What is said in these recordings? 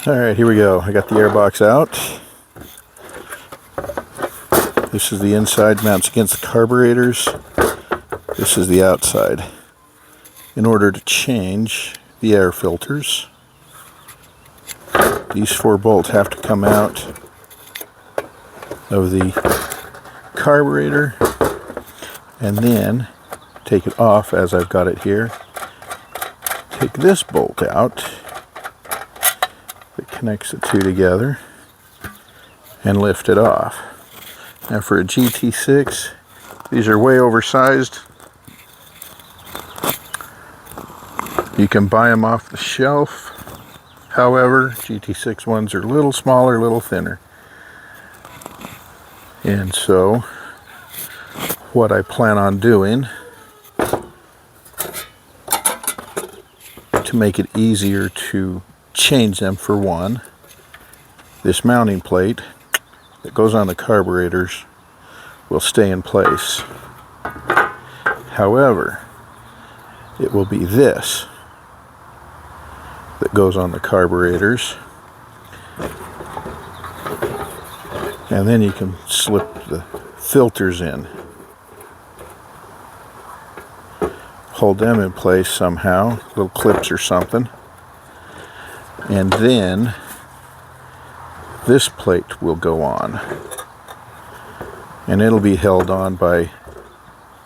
Alright, here we go. I got the airbox out. This is the inside, mounts against the carburetors. This is the outside. In order to change the air filters, these 4 bolts have to come out of the carburetor and then take it off as I've got it here. Take this bolt out that connects the two together and lift it off. Now for a GT6, these are way oversized. You can buy them off the shelf. However, GT6 ones are a little smaller, a little thinner. And so, what I plan on doing to make it easier to change them, for one, this mounting plate that goes on the carburetors will stay in place. However, it will be this that goes on the carburetors, and then you can slip the filters in, hold them in place somehow, little clips or something, and then this plate will go on, and it'll be held on by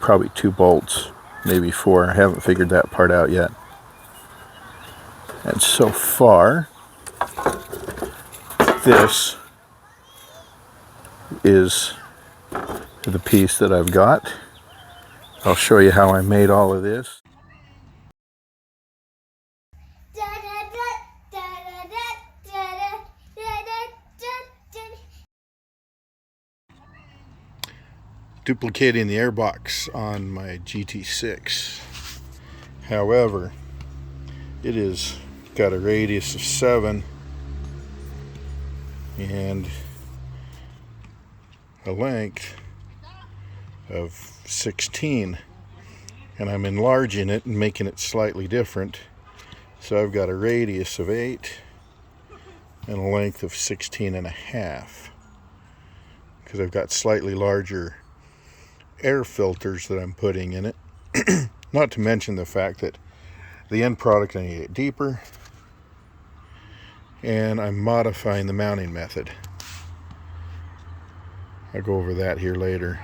probably 2 bolts, maybe 4. I haven't figured that part out yet. And so far, this is the piece that I've got. I'll show you how I made all of this. Duplicating the airbox on my GT6. However, it is got a radius of 7 and a length of 16, and I'm enlarging it and making it slightly different. So I've got a radius of 8 and a length of 16 and a half, because I've got slightly larger air filters that I'm putting in it. Not to mention the fact that the end product I need to get deeper, and I'm modifying the mounting method. I'll go over that here later.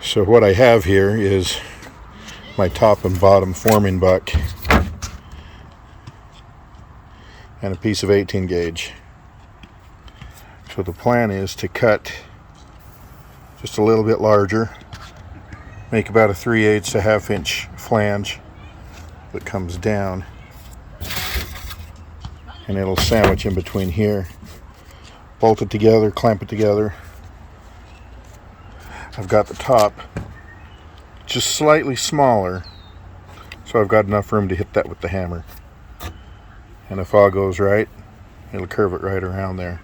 So what I have here is my top and bottom forming buck and a piece of 18 gauge. So the plan is to cut just a little bit larger, make about a 3/8 to 1/2 inch flange that comes down, and it'll sandwich in between here. Bolt it together, clamp it together. I've got the top just slightly smaller, so I've got enough room to hit that with the hammer. And if all goes right, it'll curve it right around there.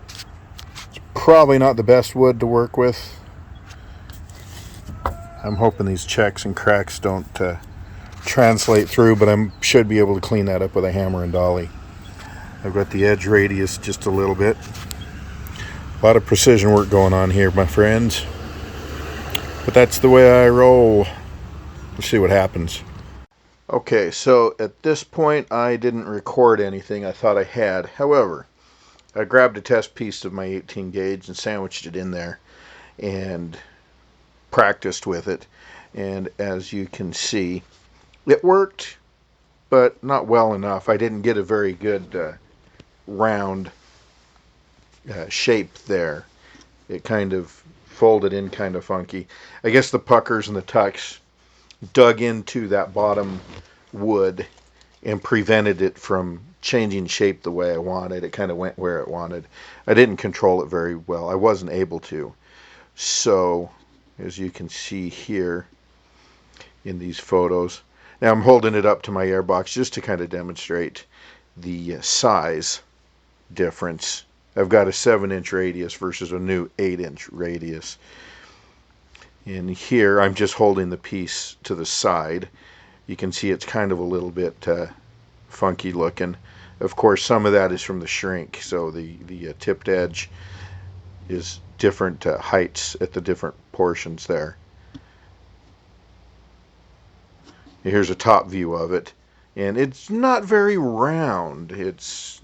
It's probably not the best wood to work with. I'm hoping these checks and cracks don't translate through, but I should be able to clean that up with a hammer and dolly. I've got the edge radius just a little bit. A lot of precision work going on here, my friends. But that's the way I roll. Let's see what happens. Okay, so at this point I didn't record anything. I thought I had. However, I grabbed a test piece of my 18 gauge and sandwiched it in there and practiced with it. And as you can see, it worked, but not well enough. I didn't get a very good round shape there. It kind of folded in kind of funky. I guess the puckers and the tucks dug into that bottom wood and prevented it from changing shape the way I wanted. It kind of went where it wanted. I didn't control it very well. I wasn't able to. So, as you can see here in these photos, now I'm holding it up to my airbox just to kind of demonstrate the size difference. I've got a 7-inch radius versus a new 8-inch radius. And here I'm just holding the piece to the side. You can see it's kind of a little bit funky looking. Of course, some of that is from the shrink, so the tipped edge is different heights at the different portions there. Here's a top view of it, and it's not very round. It's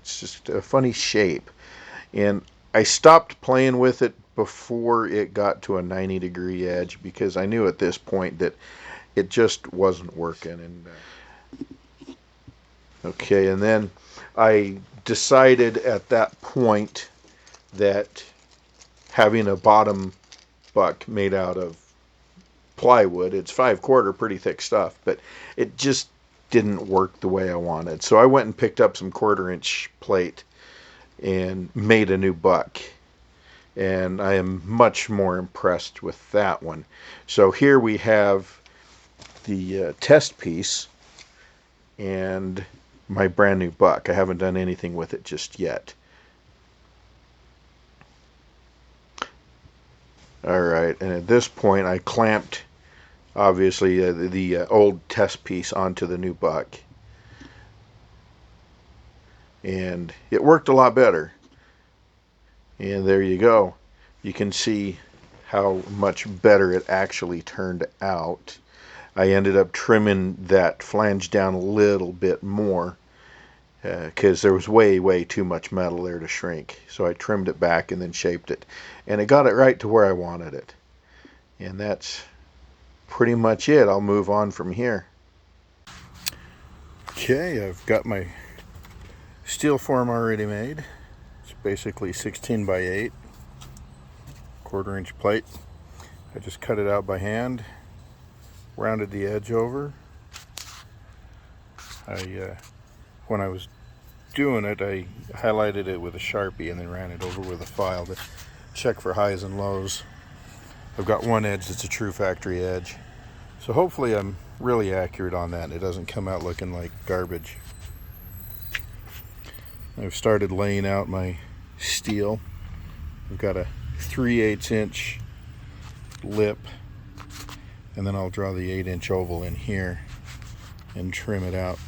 just a funny shape, and I stopped playing with it before it got to a 90-degree edge because I knew at this point that it just wasn't working. And okay, and then I decided at that point that having a bottom buck made out of plywood, it's 5/4, pretty thick stuff, but it just didn't work the way I wanted. So I went and picked up some 1/4-inch plate and made a new buck. And I am much more impressed with that one. So here we have the test piece and my brand new buck. I haven't done anything with it just yet. Alright, and at this point I clamped obviously the old test piece onto the new buck, and it worked a lot better. And there you go. You can see how much better it actually turned out. I ended up trimming that flange down a little bit more because there was way too much metal there to shrink. So I trimmed it back and then shaped it, and it got it right to where I wanted it. And that's pretty much it. I'll move on from here. Okay, I've got my steel form already made. It's basically 16 by 8, 1/4-inch plate. I just cut it out by hand, rounded the edge over. When I was doing it, I highlighted it with a Sharpie and then ran it over with a file to check for highs and lows. I've got one edge that's a true factory edge, so hopefully I'm really accurate on that and it doesn't come out looking like garbage. I've started laying out my steel. I've got a 3/8-inch lip, and then I'll draw the 8-inch oval in here and trim it out.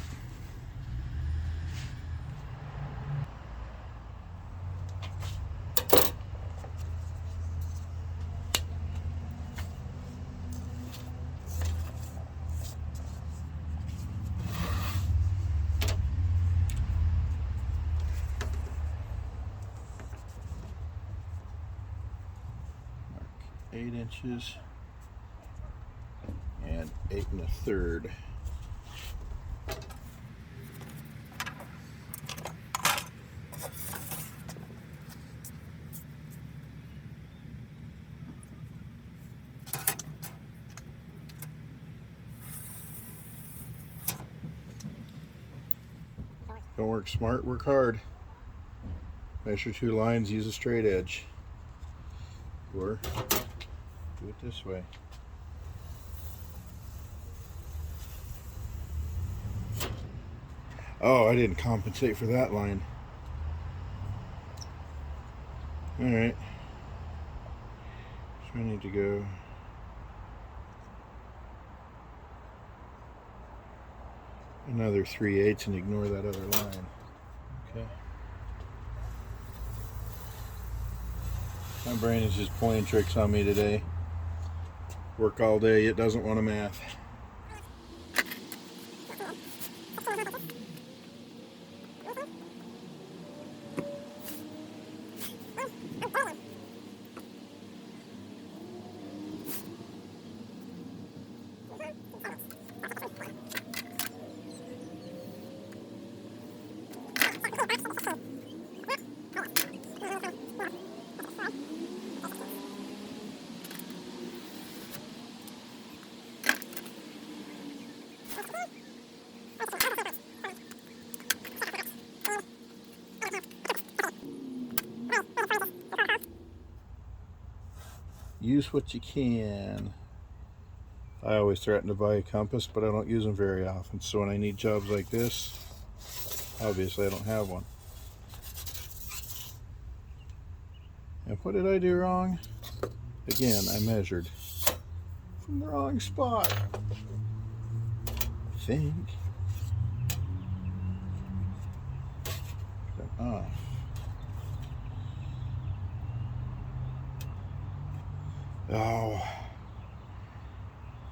Mark 8 inches and 8 1/3. Don't work smart, work hard. Measure 2 lines, use a straight edge. Or do it this way. Oh, I didn't compensate for that line. Alright. So I need to go another 3/8 and ignore that other line. Okay. My brain is just playing tricks on me today. Work all day, it doesn't want to math. Use what you can. I always threaten to buy a compass, but I don't use them very often. So when I need jobs like this, obviously I don't have one. And what did I do wrong? Again, I measured from the wrong spot, I think. Oh. Oh.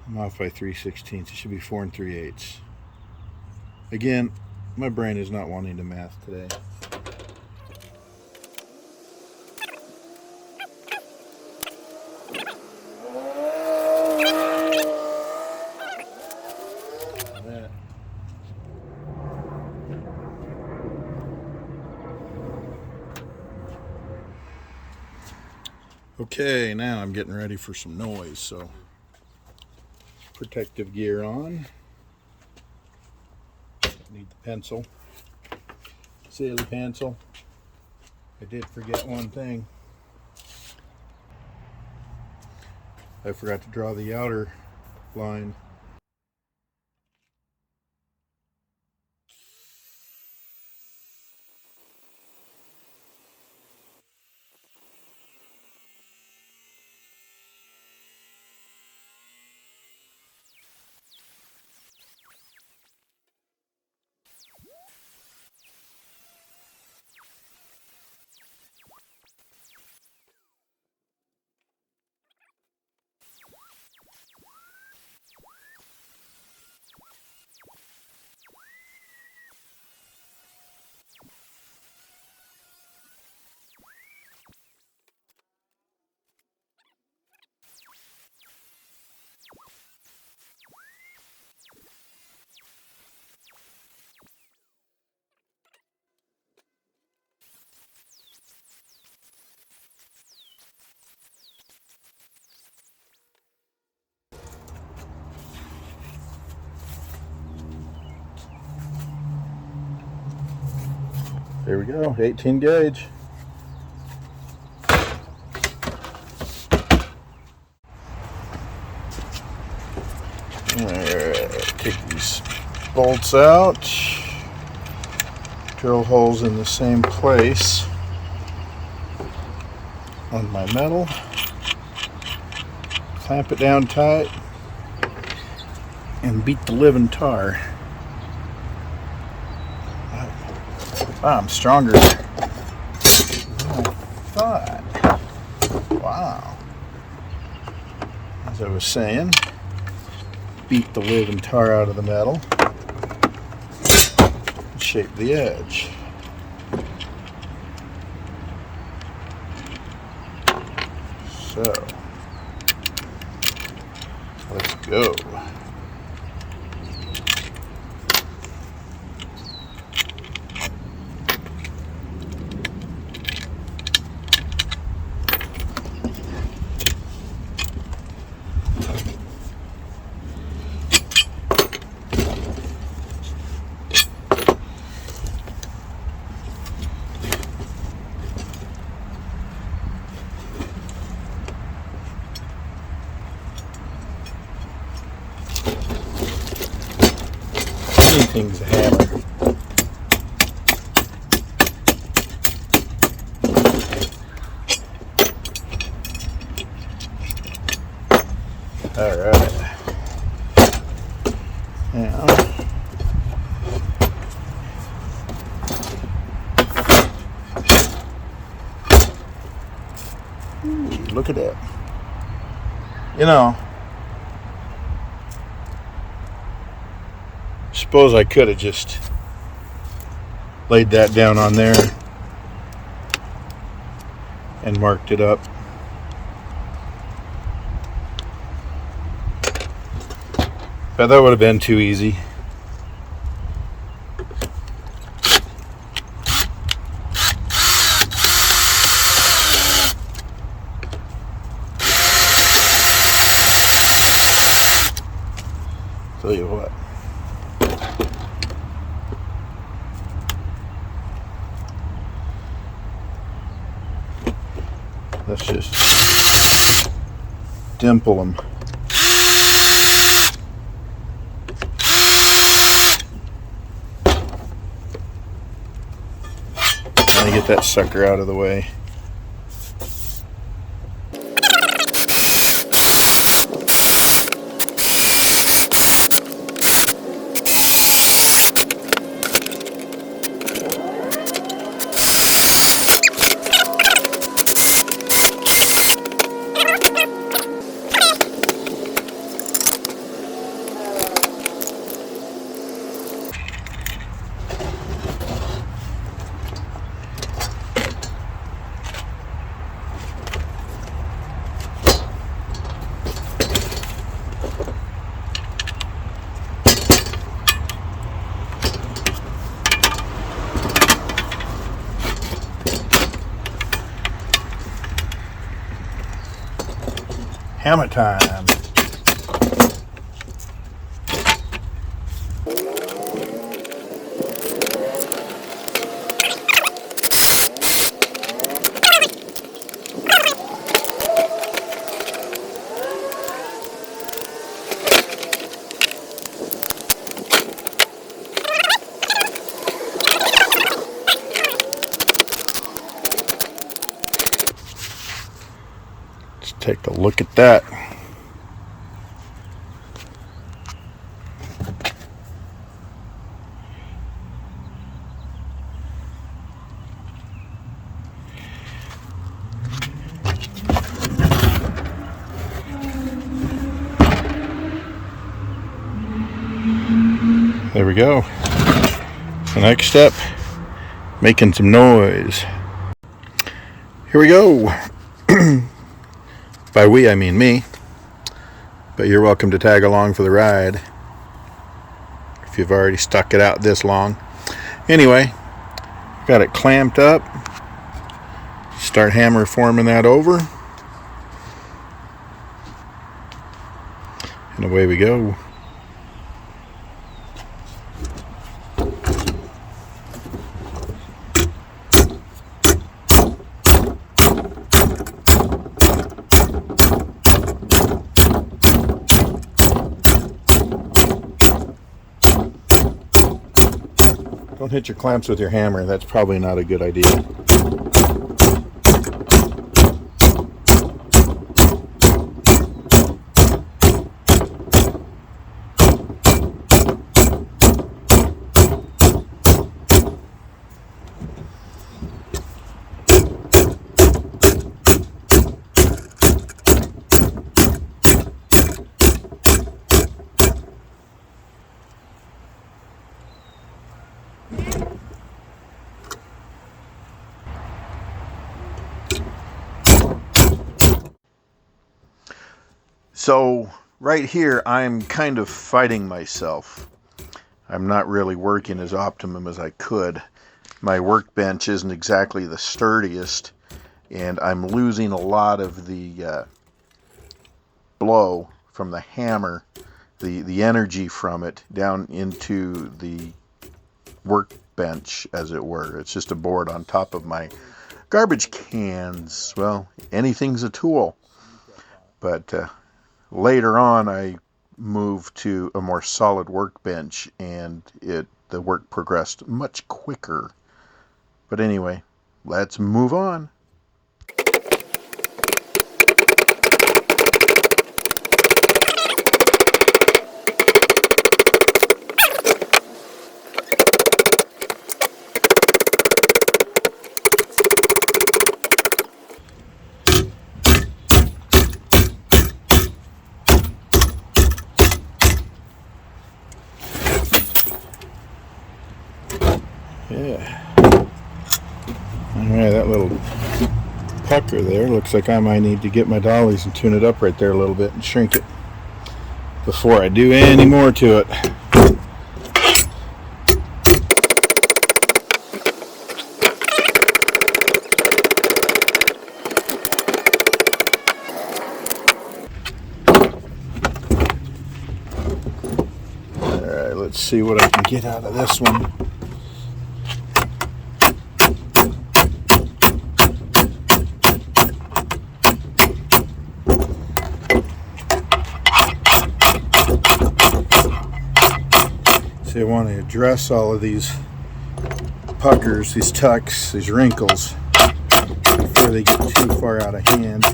I'm off by 3/16. It should be 4 3/8. Again, my brain is not wanting to math today. Okay, now I'm getting ready for some noise, so protective gear on. Need the pencil. Silly pencil. I did forget one thing. I forgot to draw the outer line. There we go, 18 gauge. Alright, take these bolts out. Drill holes in the same place on my metal. Clamp it down tight and beat the living tar. Wow, I'm stronger than I thought. Wow. As I was saying, beat the living tar out of the metal and shape the edge. So, let's go. Anything's a hammer. All right. Now, look at that. You know, suppose I could have just laid that down on there and marked it up. But that would have been too easy. Tell you what. Let's just dimple them. Let me get that sucker out of the way. Hammer time. Let's take a look at that. There we go. The next step, making some noise. Here we go. By we, I mean me. But you're welcome to tag along for the ride if you've already stuck it out this long. Anyway, got it clamped up. Start hammer forming that over. And away we go. Don't hit your clamps with your hammer. That's probably not a good idea. So right here, I'm kind of fighting myself. I'm not really working as optimum as I could. My workbench isn't exactly the sturdiest, and I'm losing a lot of the blow from the hammer, the energy from it, down into the workbench, as it were. It's just a board on top of my garbage cans. Well, anything's a tool. But later on, I moved to a more solid workbench, and the work progressed much quicker. But anyway, let's move on. Yeah. Alright, that little pucker there looks like I might need to get my dollies and tune it up right there a little bit and shrink it before I do any more to it. Alright, let's see what I can get out of this one. So you want to address all of these puckers, these tucks, these wrinkles before they get too far out of hand.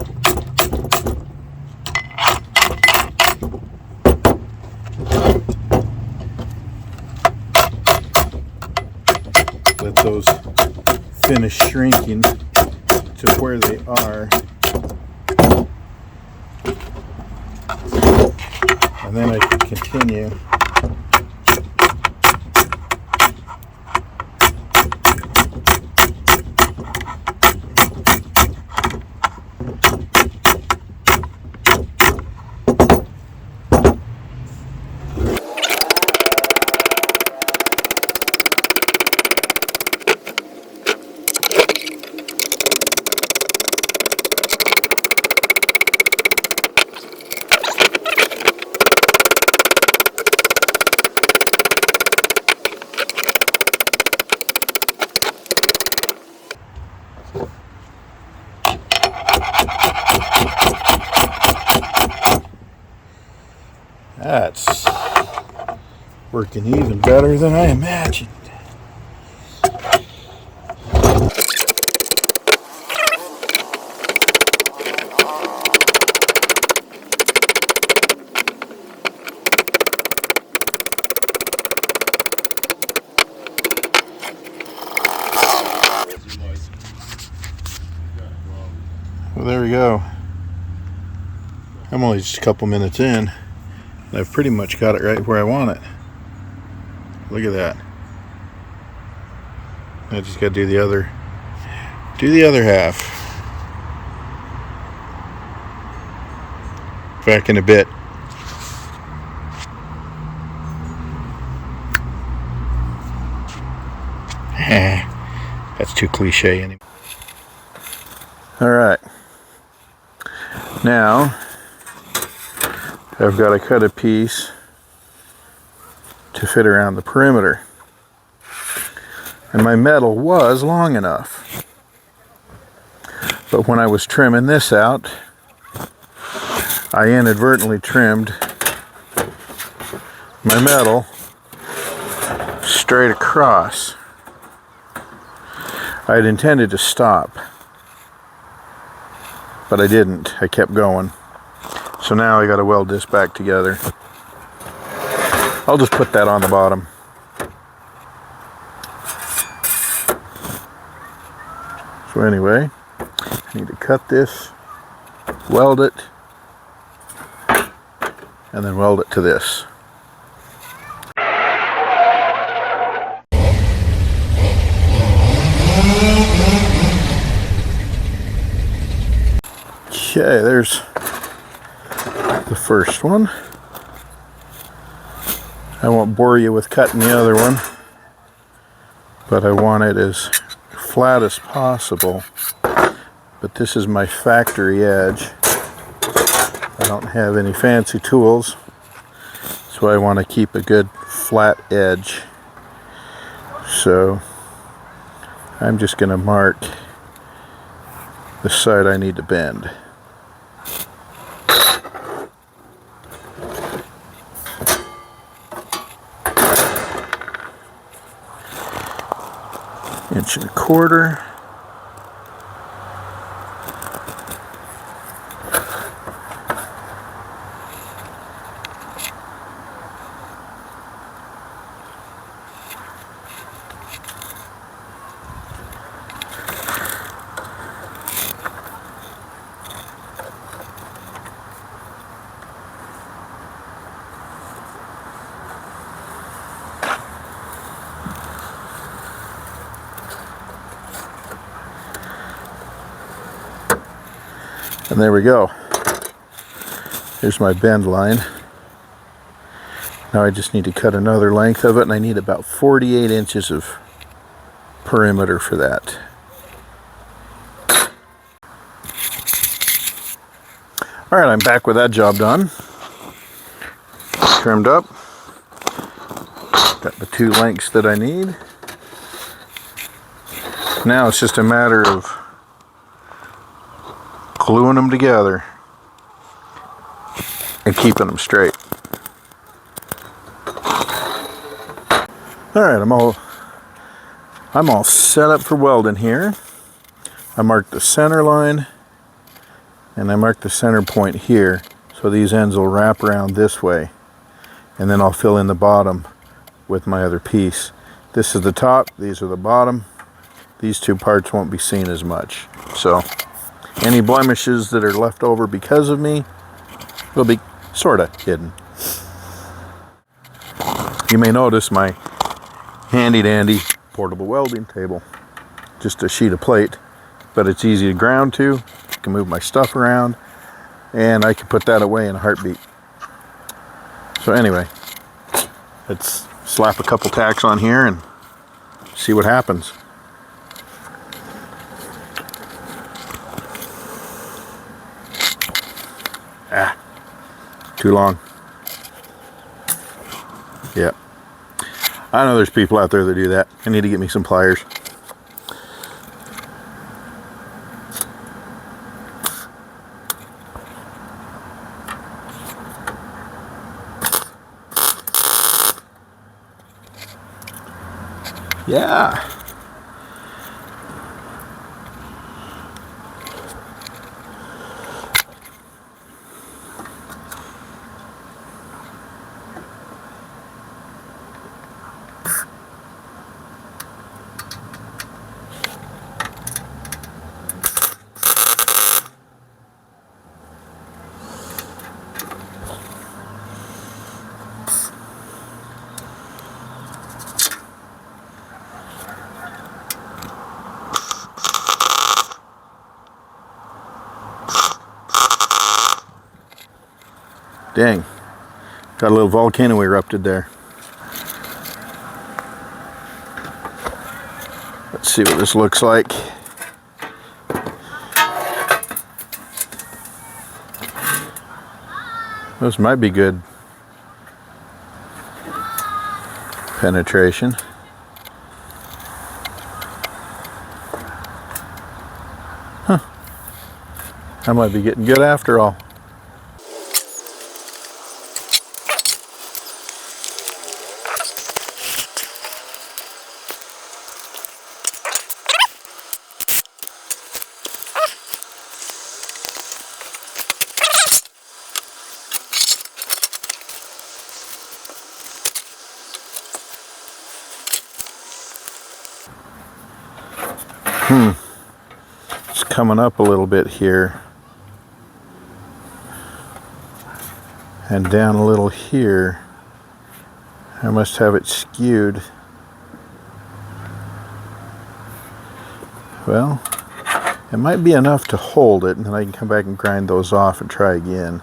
Let those finish shrinking to where they are. And then I can continue. That's working even better than I imagined. Well, there we go. I'm only just a couple minutes in, and I've pretty much got it right where I want it. Look at that. I just got to do the other half. Back in a bit. That's too cliche anymore. All right. Now I've got to cut a piece to fit around the perimeter. And my metal was long enough. But when I was trimming this out, I inadvertently trimmed my metal straight across. I had intended to stop, but I didn't. I kept going. So now I got to weld this back together. I'll just put that on the bottom. So anyway, I need to cut this, weld it, and then weld it to this. Okay, there's the first one. I won't bore you with cutting the other one, but I want it as flat as possible. But this is my factory edge. I don't have any fancy tools, so I want to keep a good flat edge. So I'm just going to mark the side I need to bend. Inch and a quarter. And there we go. Here's my bend line. Now I just need to cut another length of it, and I need about 48 inches of perimeter for that. Alright, I'm back with that job done. Trimmed up. Got the two lengths that I need. Now it's just a matter of gluing them together and keeping them straight. Alright, I'm all set up for welding here. I marked the center line and I marked the center point here, so these ends will wrap around this way, and then I'll fill in the bottom with my other piece. This is the top, these are the bottom. These two parts won't be seen as much, so any blemishes that are left over because of me will be sort of hidden. You may notice my handy dandy portable welding table. Just a sheet of plate, but it's easy to ground to. I can move my stuff around, and I can put that away in a heartbeat. So anyway, let's slap a couple tacks on here and see what happens. Too long. Yeah. I know there's people out there that do that. I need to get me some pliers. Yeah. Dang. Got a little volcano erupted there. Let's see what this looks like. This might be good penetration. Huh. I might be getting good after all. It's coming up a little bit here. And down a little here. I must have it skewed. Well, it might be enough to hold it, and then I can come back and grind those off and try again.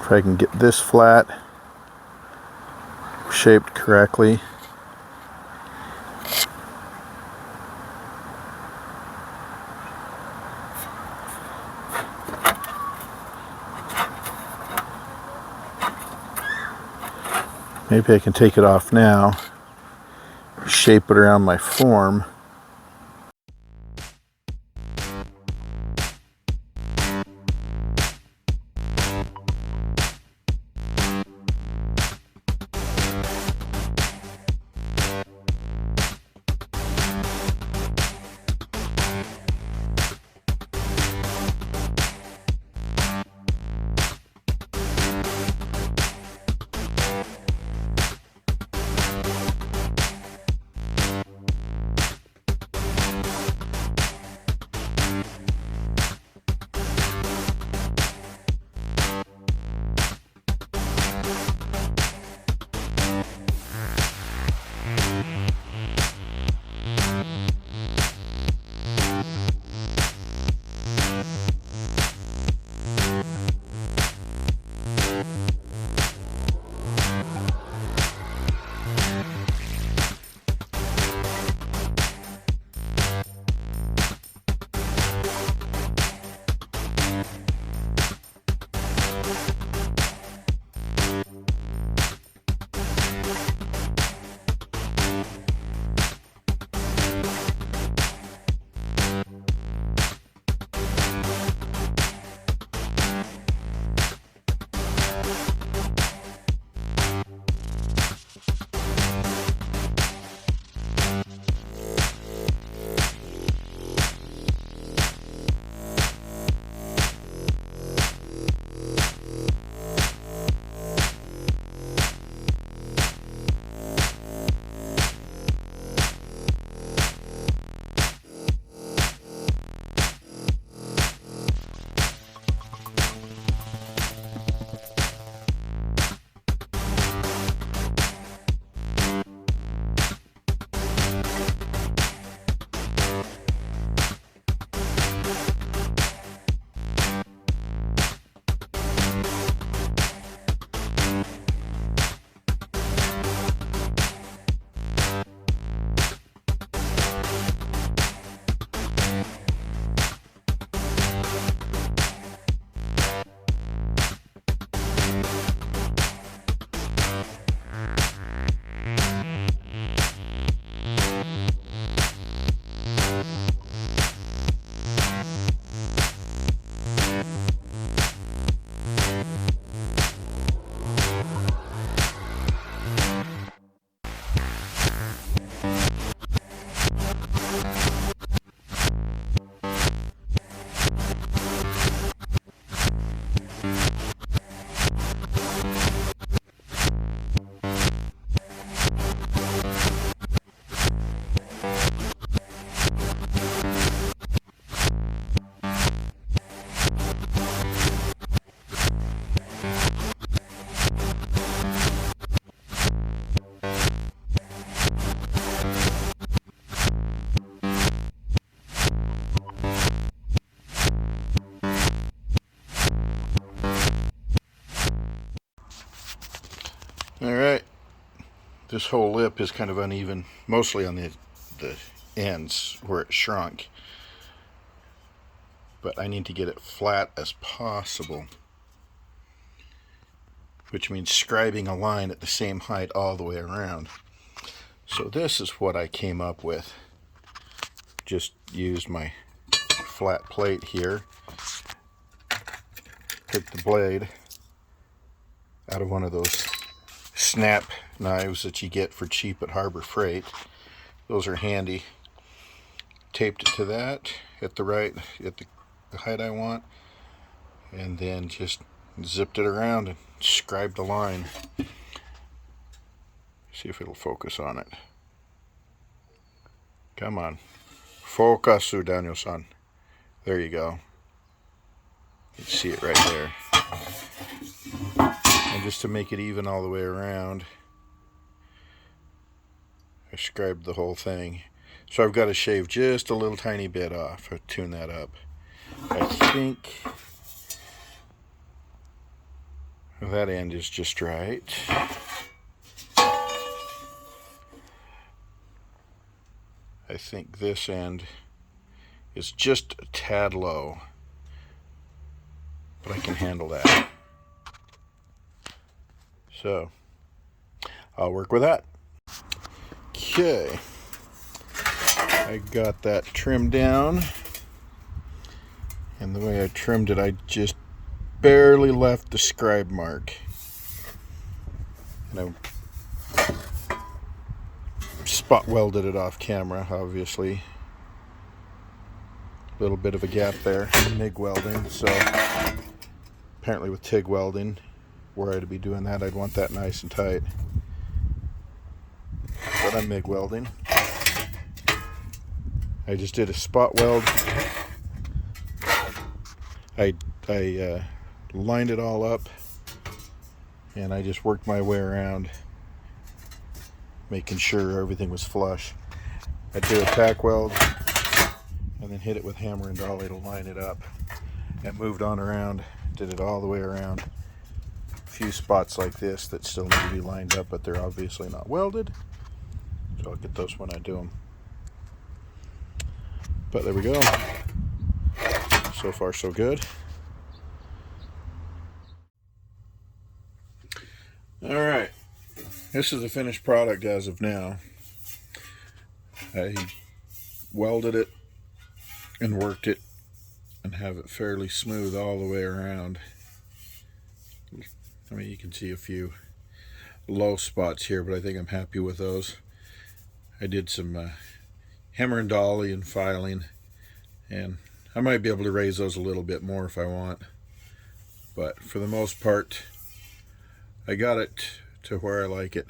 If I can get this flat, shaped correctly. Maybe I can take it off now, shape it around my form. This whole lip is kind of uneven, mostly on the ends where it shrunk. But I need to get it flat as possible, which means scribing a line at the same height all the way around. So this is what I came up with. Just used my flat plate here. Took the blade out of one of those snap knives that you get for cheap at Harbor Freight. Those are handy. Taped it to that at the height I want, and then just zipped it around and scribed the line. See if it'll focus on it. Come on. Focus, Daniel-san. There you go. You can see it right there. And just to make it even all the way around, I scribed the whole thing. So I've got to shave just a little tiny bit off. I'll tune that up. I think that end is just right. I think this end is just a tad low, but I can handle that. So I'll work with that. Okay, I got that trimmed down, and the way I trimmed it, I just barely left the scribe mark. And I spot welded it off camera, obviously. A little bit of a gap there, MIG welding. So apparently with TIG welding, were I to be doing that, I'd want that nice and tight. But I'm MIG welding. I just did a spot weld. I lined it all up, and I just worked my way around, making sure everything was flush. I did a tack weld, and then hit it with hammer and dolly to line it up, and moved on around, did it all the way around. A few spots like this that still need to be lined up, but they're obviously not welded, so I'll get those when I do them. But there we go. So far so good. Alright, this is the finished product as of now. I welded it and worked it and have it fairly smooth all the way around. I mean, you can see a few low spots here, but I think I'm happy with those. I did some hammer and dolly and filing, and I might be able to raise those a little bit more if I want, but for the most part I got it to where I like it.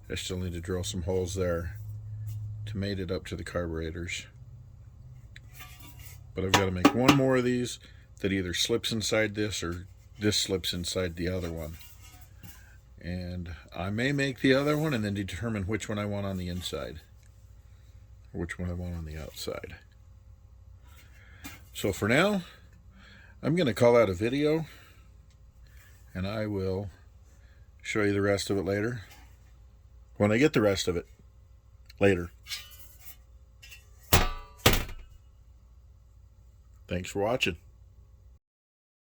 I still need to drill some holes there to mate it up to the carburetors, but I've got to make one more of these that either slips inside this or this slips inside the other one. And I may make the other one and then determine which one I want on the inside, or which one I want on the outside. So for now, I'm going to call out a video, and I will show you the rest of it later, when I get the rest of it later. Thanks for watching.